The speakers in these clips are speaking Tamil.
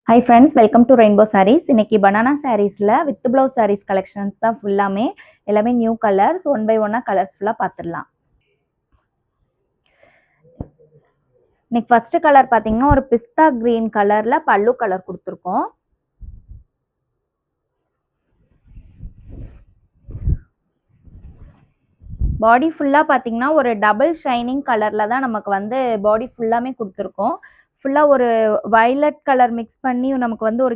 Hi friends, welcome to Rainbow Sarees. இன்னைக்கு banana sareesல with blouse sarees collections தான் ஃபுல்லாமே எல்லாமே நியூ கலர்ஸ் ஒன் பை ஒன்னா கலர்ஸ் ஃபுல்லா பார்த்துடலாம். இன்னைக்கு ஃபர்ஸ்ட் கலர் பாத்தீங்கன்னா ஒரு பிஸ்தா கிரீன் கலர்ல பல்லு கலர் கொடுத்துருக்கோம். பாடி ஃபுல்லா பாத்தீங்கன்னா ஒரு டபுள் ஷைனிங் கலர்ல தான் நமக்கு வந்து பாடி ஃபுல்லாமே கொடுத்துருக்கோம். ஃபுல்லா ஒரு வயலட் கலர் மிக்ஸ் பண்ணி நமக்கு வந்து ஒரு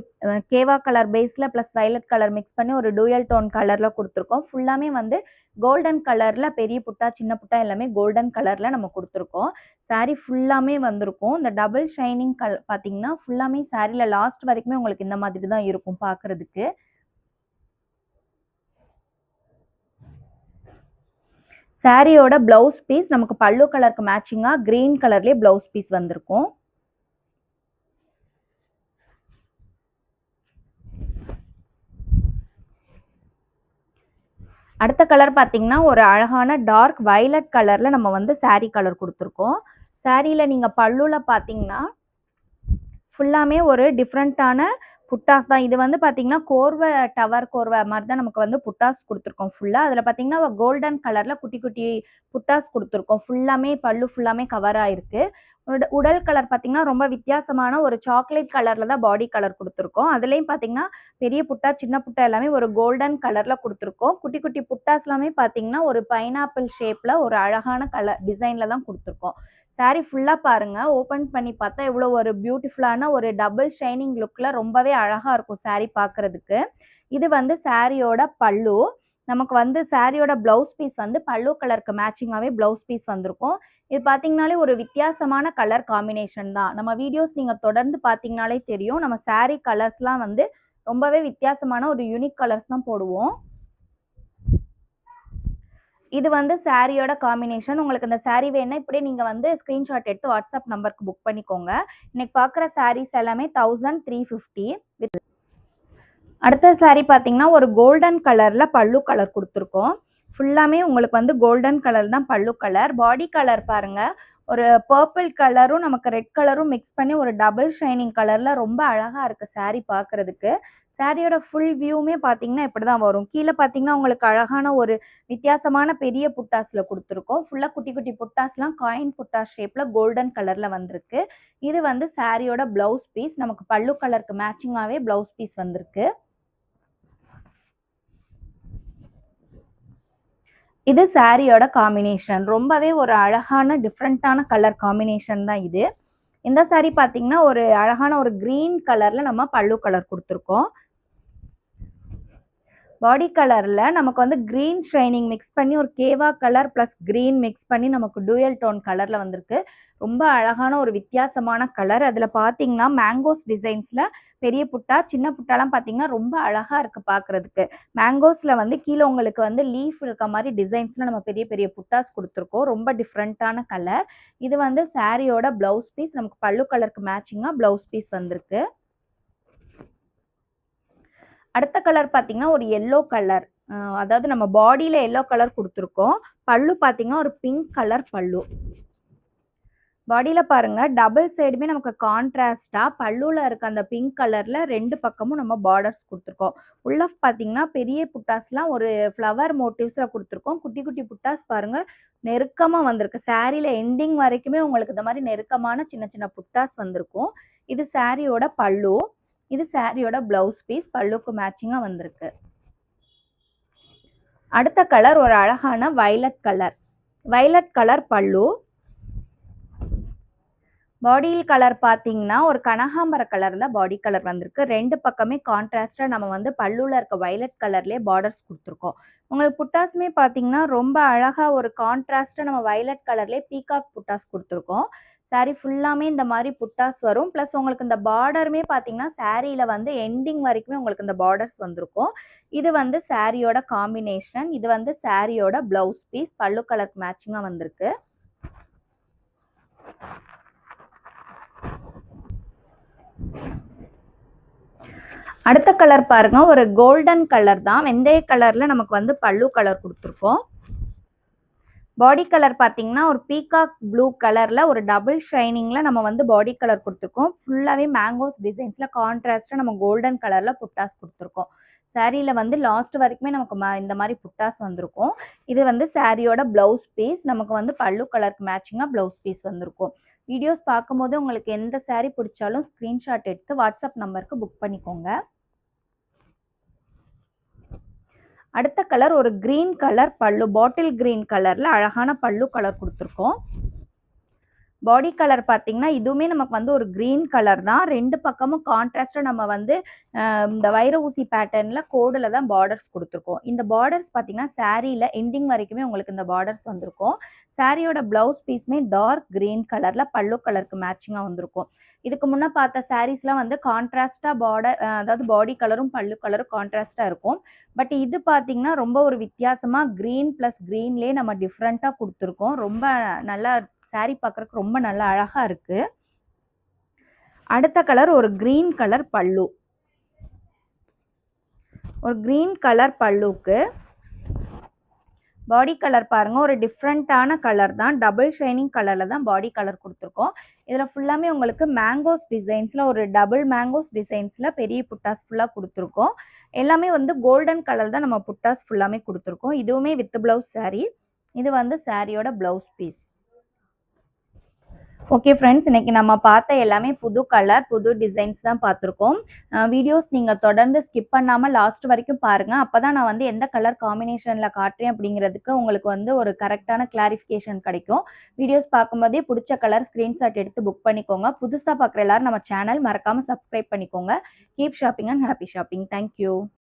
கேவா கலர் பேஸ்ல பிளஸ் வயலட் கலர் மிக்ஸ் பண்ணி ஒரு டூயல் டோன் கலர்ல கொடுத்துருக்கோம். ஃபுல்லாமே வந்து கோல்டன் கலர்ல பெரிய புட்டா சின்ன புட்டா எல்லாமே கோல்டன் கலர்ல நம்ம கொடுத்துருக்கோம். சாரீ ஃபுல்லாமே வந்திருக்கும். இந்த டபுள் ஷைனிங் பாத்தீங்கன்னா ஃபுல்லாமே சாரீல லாஸ்ட் வரைக்குமே உங்களுக்கு இந்த மாதிரி தான் இருக்கும் பாக்குறதுக்கு. சாரியோட பிளவுஸ் பீஸ் நமக்கு பல்லு கலருக்கு மேட்சிங்கா கிரீன் கலர்லயே பிளவுஸ் பீஸ் வந்திருக்கும். அடுத்த கலர் பாத்தீங்கன்னா ஒரு அழகான டார்க் வயலட் கலர்ல நம்ம வந்து சாரி கலர் கொடுத்துருக்கோம். சாரியில நீங்க பல்லுல பாத்தீங்கன்னா ஃபுல்லாமே ஒரு டிஃப்ரெண்டான புட்டாஸ் தான். இது வந்து பாத்தீங்கன்னா கோர்வை டவர் கோர்வை மாதிரி தான் நமக்கு வந்து புட்டாஸ் கொடுத்துருக்கோம் ஃபுல்லா. அதுல பாத்தீங்கன்னா கோல்டன் கலர்ல குட்டி குட்டி புட்டாஸ் கொடுத்துருக்கோம். ஃபுல்லாமே பல்லு ஃபுல்லாமே கவர் ஆயிருக்கு. உடல் கலர் பாத்தீங்கன்னா ரொம்ப வித்தியாசமான ஒரு சாக்லேட் கலர்ல தான் பாடி கலர் கொடுத்துருக்கோம். அதுலயும் பாத்தீங்கன்னா பெரிய புட்டா சின்ன புட்டா எல்லாமே ஒரு கோல்டன் கலர்ல கொடுத்துருக்கோம். குட்டி குட்டி புட்டாஸ் எல்லாமே பாத்தீங்கன்னா ஒரு பைனாப்பிள் ஷேப்ல ஒரு அழகான கலர் டிசைன்ல தான் கொடுத்துருக்கோம். சாரி ஃபுல்லா பாருங்க. ஓபன் பண்ணி பார்த்தா இவ்வளவு ஒரு பியூட்டிஃபுல்லான ஒரு டபுள் ஷைனிங் லுக்ல ரொம்பவே அழகா இருக்கும் சாரி பாக்குறதுக்கு. இது வந்து சாரியோட பல்லு. நமக்கு வந்து சாரியோட பிளவுஸ் பீஸ் வந்து பல்லு கலருக்கு மேட்சிங்காவே பிளவுஸ் பீஸ் வந்திருக்கும். இது பாத்தீங்கன்னாலே ஒரு வித்தியாசமான கலர் காம்பினேஷன் தான். நம்ம வீடியோஸ் நீங்க தொடர்ந்து பாத்தீங்கன்னாலே தெரியும். நம்ம சாரி கலர்ஸ்லாம் வந்து ரொம்பவே வித்தியாசமான ஒரு யூனிக் கலர்ஸ் தான் போடுவோம். இது வந்து சாரியோட காம்பினேஷன். உங்களுக்கு இந்த சாரி வேணும்னா இப்படியே நீங்க வந்து ஸ்கிரீன்ஷாட் எடுத்து வாட்ஸ்அப் நம்பருக்கு புக் பண்ணிக்கோங்க. இன்னைக்கு பார்க்குற சாரீஸ் எல்லாமே 1350. அடுத்த சாரி பார்த்தீங்கன்னா ஒரு கோல்டன் கலர்ல பல்லு கலர் கொடுத்துருக்கோம். ஃபுல்லாமே உங்களுக்கு வந்து கோல்டன் கலர் தான் பல்லு கலர். பாடி கலர் பாருங்க ஒரு பர்பிள் கலரும் நமக்கு ரெட் கலரும் மிக்ஸ் பண்ணி ஒரு டபுள் ஷைனிங் கலர்ல ரொம்ப அழகா இருக்கு சாரி பார்க்கறதுக்கு. சாரியோட ஃபுல் வியூமே பார்த்தீங்கன்னா இப்படிதான் வரும். கீழே பார்த்தீங்கன்னா உங்களுக்கு அழகான ஒரு வித்தியாசமான பெரிய புட்டாஸ்ல கொடுத்துருக்கோம். ஃபுல்லா குட்டி குட்டி புட்டாஸ்லாம் காயின் புட்டாஸ் ஷேப்ல கோல்டன் கலர்ல வந்திருக்கு. இது வந்து சாரியோட பிளவுஸ் பீஸ். நமக்கு பல்லு கலருக்கு மேட்சிங்காவே பிளவுஸ் பீஸ் வந்திருக்கு. இது சாரியோட காம்பினேஷன். ரொம்பவே ஒரு அழகான டிஃப்ரெண்டான கலர் காம்பினேஷன் தான் இது. இந்த சாரி பாத்தீங்கன்னா ஒரு அழகான ஒரு கிரீன் கலர்ல நம்ம பல்லு கலர் கொடுத்துருக்கோம். பாடி கலர்ல நமக்கு வந்து கிரீன் ஷைனிங் மிக்ஸ் பண்ணி ஒரு கேவா கலர் பிளஸ் கிரீன் மிக்ஸ் பண்ணி நமக்கு டூயல் டோன் கலர்ல வந்திருக்கு. ரொம்ப அழகான ஒரு வித்தியாசமான கலர். அதுல பாத்தீங்கன்னா மேங்கோஸ் டிசைன்ஸ்ல பெரிய புட்டா சின்ன புட்டாலாம் பாத்தீங்கன்னா ரொம்ப அழகா இருக்கு பாக்குறதுக்கு. மேங்கோஸ்ல வந்து கீழே உங்களுக்கு வந்து லீஃப் இருக்க மாதிரி டிசைன்ஸ்ல நம்ம பெரிய பெரிய புட்டாஸ் கொடுத்துருக்கோம். ரொம்ப டிஃப்ரெண்டான கலர். இது வந்து சாரியோட பிளவுஸ் பீஸ். நமக்கு பல்லு கலருக்கு மேட்சிங்கா பிளவுஸ் பீஸ் வந்திருக்கு. அடுத்த கலர் பாத்தீங்கன்னா ஒரு எல்லோ கலர். அதாவது நம்ம பாடியில எல்லோ கலர் கொடுத்துருக்கோம். பல்லு பாத்தீங்கன்னா ஒரு பிங்க் கலர் பல்லு. பாடியில பாருங்க டபுள் சைடுமே நமக்கு கான்ட்ராஸ்டா பல்லுல இருக்க அந்த பிங்க் கலர்ல ரெண்டு பக்கமும் நம்ம பார்டர்ஸ் கொடுத்துருக்கோம். உள்ள பாத்தீங்கன்னா பெரிய புட்டாஸ்லாம் ஒரு ஃப்ளவர் மோட்டிவ்ஸ்ல கொடுத்துருக்கோம். குட்டி குட்டி புட்டாஸ் பாருங்க நெருக்கமா வந்திருக்கு. சாரியில எண்டிங் வரைக்குமே உங்களுக்கு இந்த மாதிரி நெருக்கமான சின்ன சின்ன புட்டாஸ் வந்திருக்கும். இது சாரியோட பல்லு. இது சாரியோட பிளவுஸ் பீஸ். பல்லுக்கு மேட்சிங்கா வந்திருக்கு. அடுத்த கலர் ஒரு அழகான வயலட் கலர். வயலட் கலர் பல்லு. பாடியில் கலர் பாத்தீங்கன்னா ஒரு கனகாம்பர கலர்ல பாடி கலர் வந்திருக்கு. ரெண்டு பக்கமே கான்ட்ராஸ்டா நம்ம வந்து பல்லுல இருக்க வயலட் கலர்லயே பார்டர்ஸ் கொடுத்துருக்கோம். உங்களுக்கு புட்டாஸுமே பாத்தீங்கன்னா ரொம்ப அழகா ஒரு கான்ட்ராஸ்டா நம்ம வயலட் கலர்லயே பீகாக் புட்டாஸ் கொடுத்துருக்கோம். சாரி ஃபுல்லாமே இந்த மாதிரி புட்டாஸ் வரும். பிளஸ் உங்களுக்கு இந்த பார்டருமே பாத்தீங்கன்னா சாரியில வந்து எண்டிங் வரைக்குமே உங்களுக்கு இந்த பார்டர்ஸ் வந்திருக்கும். இது வந்து சாரியோட காம்பினேஷன். இது வந்து சாரியோட பிளவுஸ் பீஸ். பல்லு கலருக்கு மேட்சிங்கா வந்திருக்கு. அடுத்த கலர் பாருங்க ஒரு கோல்டன் கலர் தான். வெந்தய கலர்ல நமக்கு வந்து பல்லு கலர் கொடுத்துருக்கோம். பாடி கலர் பார்த்தீங்கன்னா, ஒரு பீகாக் ப்ளூ கலர்ல ஒரு டபுள் ஷைனிங்ல நம்ம வந்து பாடி கலர் குடுத்துருக்கோம். ஃபுல்லாவே மேங்கோஸ் டிசைன்ஸ்ல கான்ட்ராஸ்ட்டா நம்ம கோல்டன் கலர்ல புட்டாஸ் குடுத்துருக்கோம். சாரீல வந்து லாஸ்ட் வரைக்குமே நமக்கு இந்த மாரி புட்டாஸ் வந்திருக்கும். இது வந்து சாரியோட ப்ளவுஸ் பீஸ். நமக்கு வந்து பல்லு கலருக்கு மேட்சிங்கா ப்ளவுஸ் பீஸ் வந்திருக்கும். வீடியோஸ் பார்க்கும்போது உங்களுக்கு எந்த சாரி பிடிச்சாலும் ஸ்க்ரீன்ஷாட் எடுத்து வாட்ஸ்அப் நம்பருக்கு புக் பண்ணிக்கோங்க. அடுத்த கலர் ஒரு கிரீன் கலர் பல்லு, பாட்டில் கிரீன் கலர்ல அழகான பல்லு கலர் குடுத்துருக்கோம். பாடி கலர் பார்த்தீங்கன்னா, இதுவுமே நமக்கு வந்து ஒரு கிரீன் கலர் தான். 2 பக்கமும் கான்ட்ராஸ்ட்டா நம்ம வந்து இந்த வைர ஊசி பேட்டர்ன்ல கோடுல தான் பார்டர்ஸ் குடுத்துருக்கோம். இந்த பார்டர்ஸ் பார்த்தீங்கன்னா, சாரீல எண்டிங் வரைக்குமே உங்களுக்கு இந்த பார்டர்ஸ் வந்திருக்கும். சாரியோட ப்ளவுஸ் பீஸுமே டார்க் கிரீன் கலர்ல பல்லு கலருக்கு மேட்சிங்கா வந்திருக்கும். இதுக்கு முன்ன பார்த்த சாரீஸ்லாம் வந்து கான்ட்ராஸ்ட்டா அதாவது பாடி கலரும் பல்லு கலரும் கான்ட்ராஸ்ட்டா இருக்கும். பட் இது பார்த்தீங்கன்னா, ரொம்ப ஒரு வித்தியாசமா கிரீன் பிளஸ் கிரீன்லயே நம்ம டிஃப்ரெண்ட்டா குடுத்துருக்கோம். ரொம்ப நல்லா சாரி பார்க்கறதுக்கு ரொம்ப நல்லா அழகா இருக்கு. அடுத்த கலர் ஒரு கிரீன் கலர் பல்லு. ஒரு கிரீன் கலர் பல்லுக்கு பாடி கலர் பாருங்க, ஒரு டிஃப்ரெண்ட்டான கலர் தான். டபுள் ஷைனிங் கலர்ல தான் பாடி கலர் குடுத்துருக்கோம். இதுல ஃபுல்லாமே உங்களுக்கு மேங்கோஸ் டிசைன்ஸ்ல ஒரு டபுள் மேங்கோஸ் டிசைன்ஸ்ல பெரிய புட்டாஸ் ஃபுல்லா குடுத்துருக்கோம். எல்லாமே வந்து கோல்டன் கலர் தான் நம்ம புட்டாஸ் ஃபுல்லாமே குடுத்துருக்கோம். இதுவுமே வித் பிளவுஸ் சாரி. இது வந்து சாரியோட பிளவுஸ் பீஸ். ஓகே ஃப்ரெண்ட்ஸ், இன்னைக்கு நம்ம பார்த்த எல்லாமே புது கலர், புது டிசைன்ஸ் தான் பார்த்துருக்கோம். வீடியோஸ் நீங்கள் தொடர்ந்து ஸ்கிப் பண்ணாமல் லாஸ்ட் வரைக்கும் பாருங்கள். அப்போ தான் நான் வந்து எந்த கலர் காம்பினேஷனில் காட்டுறேன் அப்படிங்கிறதுக்கு உங்களுக்கு வந்து ஒரு கரெக்டான கிளாரிஃபிகேஷன் கிடைக்கும். வீடியோஸ் பார்க்கும்போதே பிடிச்ச கலர் ஸ்க்ரீன்ஷாட் எடுத்து புக் பண்ணிக்கோங்க. புதுசாக பார்க்குற எல்லாரும் நம்ம சேனல் மறக்காமல் சப்ஸ்கிரைப் பண்ணிக்கோங்க. Keep shopping and happy shopping. Thank you.